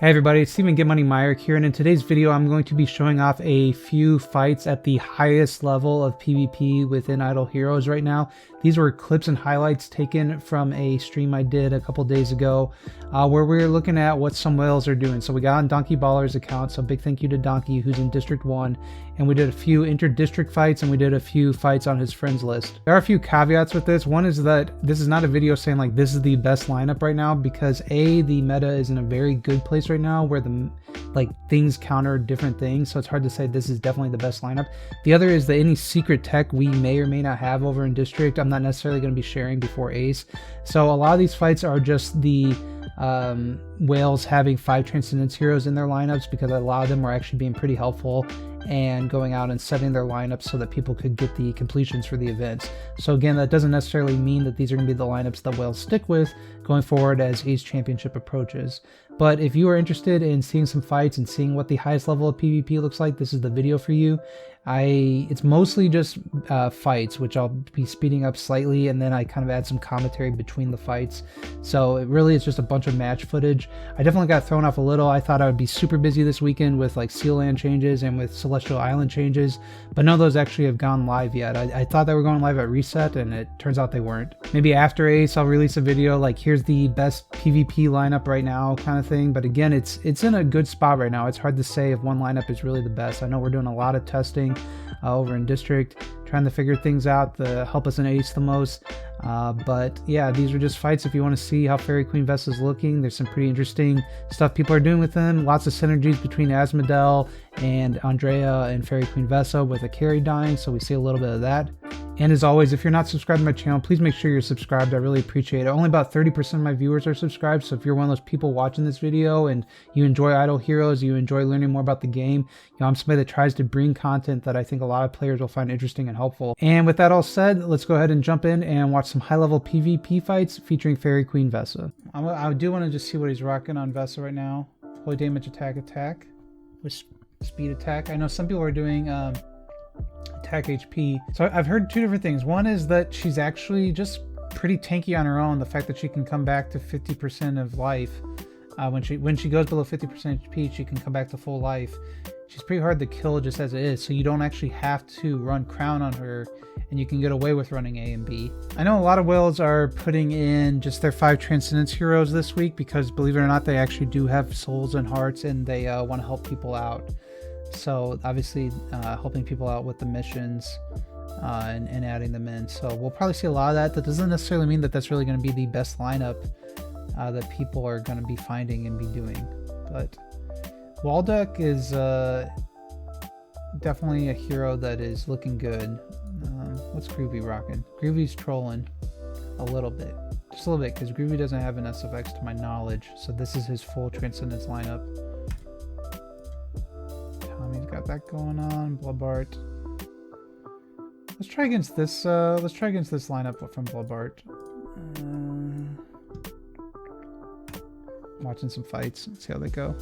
Hey everybody, it's GetMoneyMyrick here, and in today's video I'm going to be showing off a few fights at the highest level of PvP within Idle Heroes right now. These were clips and highlights taken from a stream I did a couple days ago where we were looking at what some whales are doing. So we got on Donkey Baller's account, so big thank you to Donkey who's in District 1, and we did a few inter-district fights and we did a few fights on his friends list. There are a few caveats with this. One is that this is not a video saying like this is the best lineup right now, because A, the meta is in a very good place right now where the things counter different things, so it's hard to say this is definitely the best lineup. The other is that any secret tech we may or may not have over in District, I'm not necessarily going to be sharing before Ace. So a lot of these fights are just the whales having 5 transcendence heroes in their lineups, because a lot of them were actually being pretty helpful and going out and setting their lineups so that people could get the completions for the events. So again, that doesn't necessarily mean that these are going to be the lineups that whales stick with going forward as Ace Championship approaches. But if you are interested in seeing some fights and seeing what the highest level of PvP looks like, this is the video for you. It's mostly just fights, which I'll be speeding up slightly, and then I kind of add some commentary between the fights. So it really is just a bunch of match footage. I definitely got thrown off a little. I thought I would be super busy this weekend with like Seal Land changes and with Celestial Island changes, but none of those actually have gone live yet. I thought they were going live at reset, and it turns out they weren't. Maybe after Ace I'll release a video like here's the best PvP lineup right now kind of thing, but again, it's in a good spot right now. It's hard to say if one lineup is really the best. I know we're doing a lot of testing over in District, trying to figure things out to help us in Ace the most. But yeah, these are just fights if you want to see how Fairy Queen Vesa is looking. There's some pretty interesting stuff people are doing with them. Lots of synergies between Asmodel and Andrea and Fairy Queen Vesa with a carry dying, so we see a little bit of that. And as always, if you're not subscribed to my channel, please make sure you're subscribed. I really appreciate it. Only about 30% of my viewers are subscribed, so if you're one of those people watching this video and you enjoy Idle Heroes, you enjoy learning more about the game, I'm somebody that tries to bring content that I think a lot of players will find interesting and helpful. And with that all said, let's go ahead and jump in and watch some high-level PvP fights featuring Fairy Queen Vesa. I do want to just see what he's rocking on Vesa right now. Holy damage attack with speed attack. I know some people are doing attack HP. So I've heard two different things. One is that she's actually just pretty tanky on her own. The fact that she can come back to 50% of life. When she goes below 50% HP, she can come back to full life. She's pretty hard to kill just as it is, so you don't actually have to run Crown on her, and you can get away with running A and B. I know a lot of whales are putting in just their 5 Transcendence heroes this week because, believe it or not, they actually do have souls and hearts, and they want to help people out. So obviously helping people out with the missions and adding them in. So we'll probably see a lot of that. That doesn't necessarily mean that that's really going to be the best lineup that people are going to be finding and be doing. But Waldeck is definitely a hero that is looking good. What's Groovy rocking? Groovy's trolling a little bit. Just a little bit, because Groovy doesn't have an SFX to my knowledge. So this is his full Transcendence lineup. Tommy's got that going on. Bloodbart. Let's try against this lineup from Bloodbart. Watching some fights. Let's see how they go.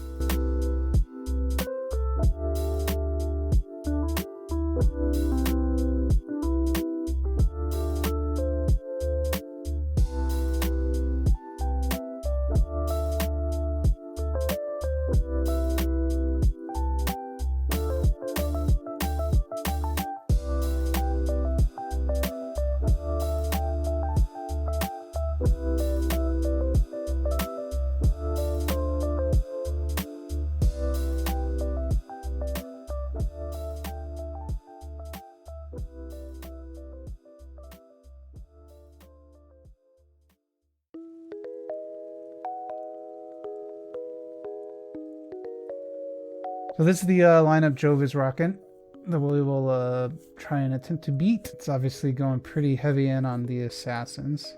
So this is the lineup Jove is rocking that we will try and attempt to beat. It's obviously going pretty heavy in on the assassins.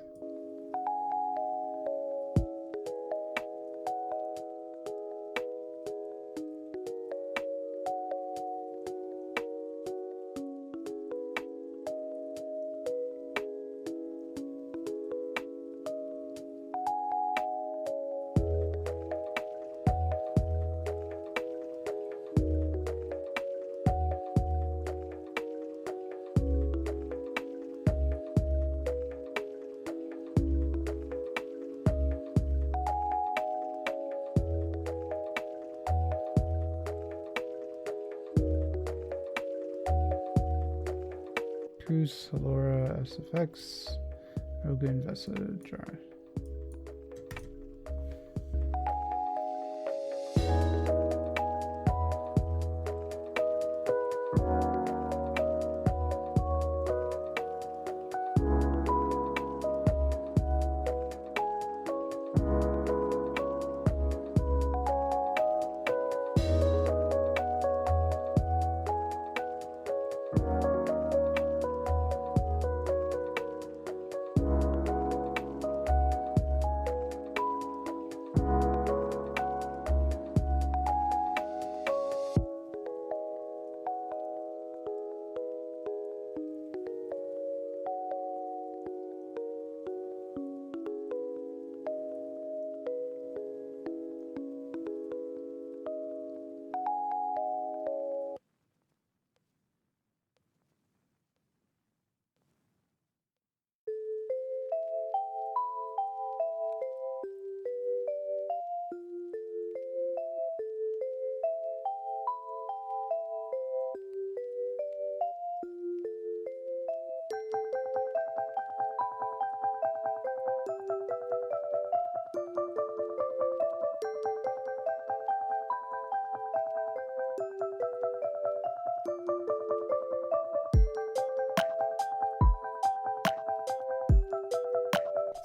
Cruz, Halora, SFX, Rogan, Vesa, Jar.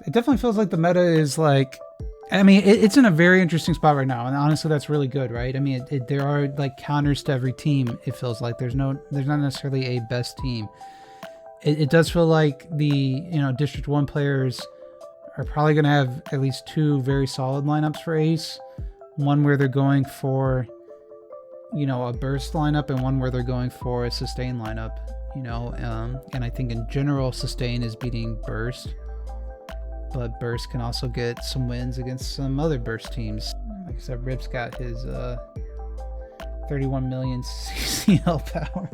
It definitely feels like the meta is like, I mean, it's in a very interesting spot right now, and honestly, that's really good, right? I mean, there are like counters to every team. It feels like there's not necessarily a best team. It does feel like the District 1 players are probably going to have at least two very solid lineups for Ace. One where they're going for, a burst lineup, and one where they're going for a sustain lineup. And I think in general, sustain is beating burst. But burst can also get some wins against some other burst teams. Like I said, Rip's got his 31 million CCL power.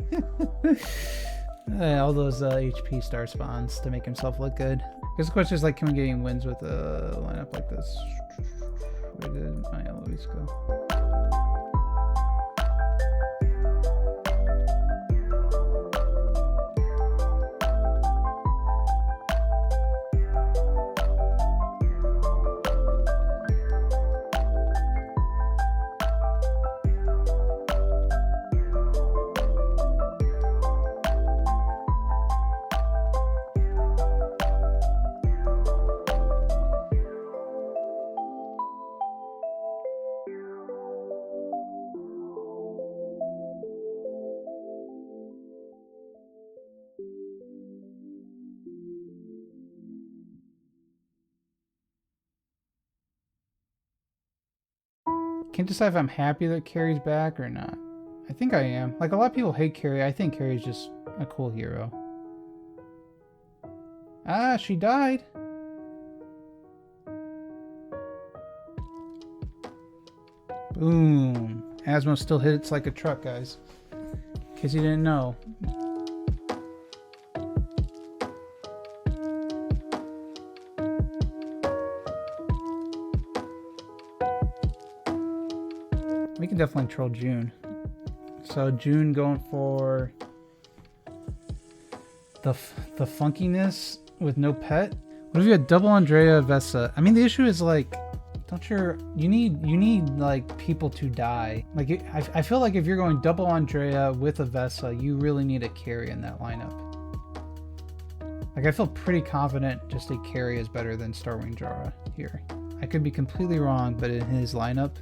All those HP star spawns to make himself look good. I guess the question is, like, can we get wins with a lineup like this? Where did my Eloise go? Can't decide if I'm happy that Carrie's back or not. I think I am. Like, a lot of people hate Carrie. I think Carrie's just a cool hero. Ah, she died. Boom. Asmo still hits like a truck, guys. In case you didn't know. We can definitely troll June. So June going for the funkiness with no pet. What if you had double Andrea Vesa? I mean, the issue is, like, you need like people to die. Like, I feel like if you're going double Andrea with a Vesa, you really need a carry in that lineup. Like, I feel pretty confident just a carry is better than Starwing Jara here. I could be completely wrong, but in his lineup.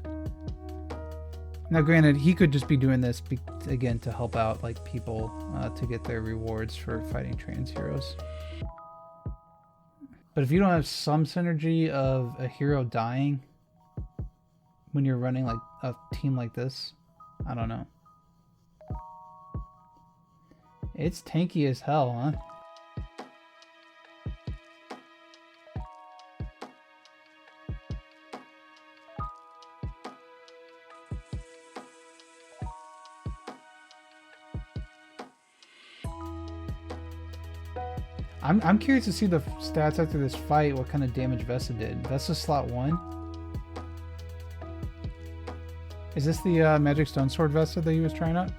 Now, granted, he could just be doing this again to help out, like, people to get their rewards for fighting trans heroes. But if you don't have some synergy of a hero dying when you're running like a team like this, I don't know. It's tanky as hell, huh? I'm curious to see the stats after this fight, what kind of damage Vesa did. Vesa slot 1? Is this the Magic Stone Sword Vesa that he was trying out?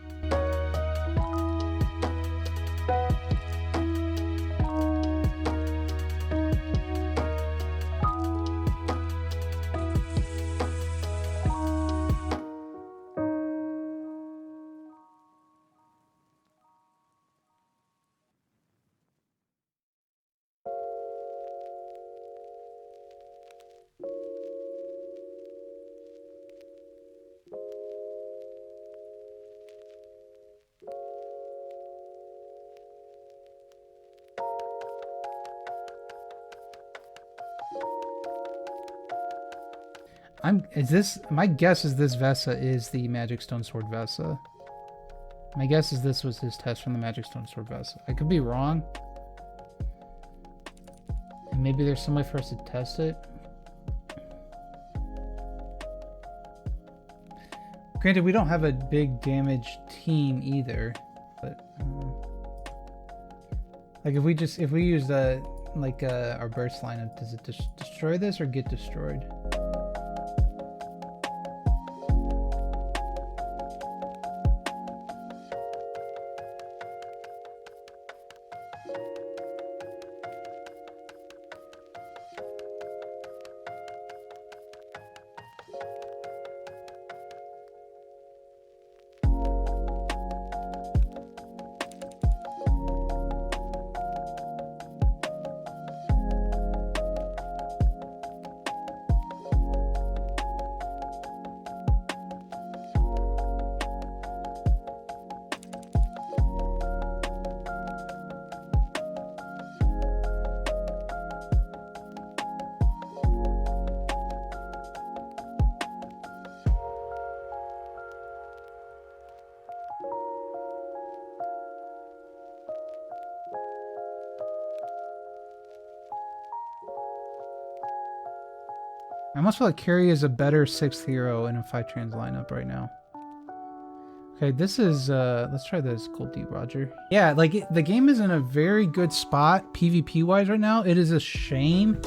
My guess is this Vesa is the Magic Stone Sword Vesa. My guess is this was his test from the Magic Stone Sword Vesa. I could be wrong. And maybe there's some way for us to test it. Granted, we don't have a big damage team either, but like if we use our burst lineup, does it destroy this or get destroyed? I almost feel like Carrie is a better 6th hero in a 5-trans lineup right now. Okay, this is, let's try this Gold D Roger. Yeah, like, the game is in a very good spot PvP-wise right now. It is a shame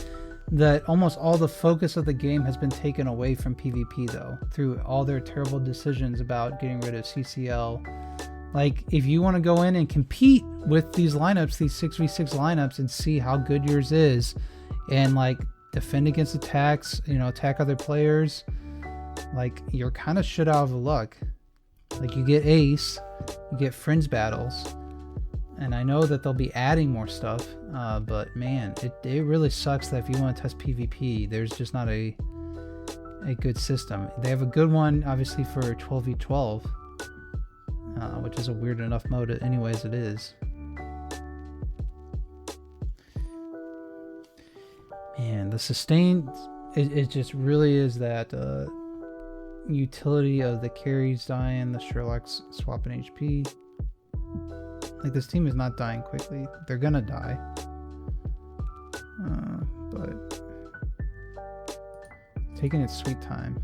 that almost all the focus of the game has been taken away from PvP, though, through all their terrible decisions about getting rid of CCL. Like, if you want to go in and compete with these lineups, these 6v6 lineups, and see how good yours is, and, like, defend against attacks, you know, attack other players, like, you're kind of shit out of luck. Like, you get ace, you get fringe battles, and I know that they'll be adding more stuff, but man, it really sucks that if you want to test PvP, there's just not a good system. They have a good one, obviously, for 12v12, which is a weird enough mode anyway as it is. Man, the sustain, it just really is that utility of the carries dying, the Sherlock's swapping HP. Like, this team is not dying quickly. They're gonna die. But taking its sweet time.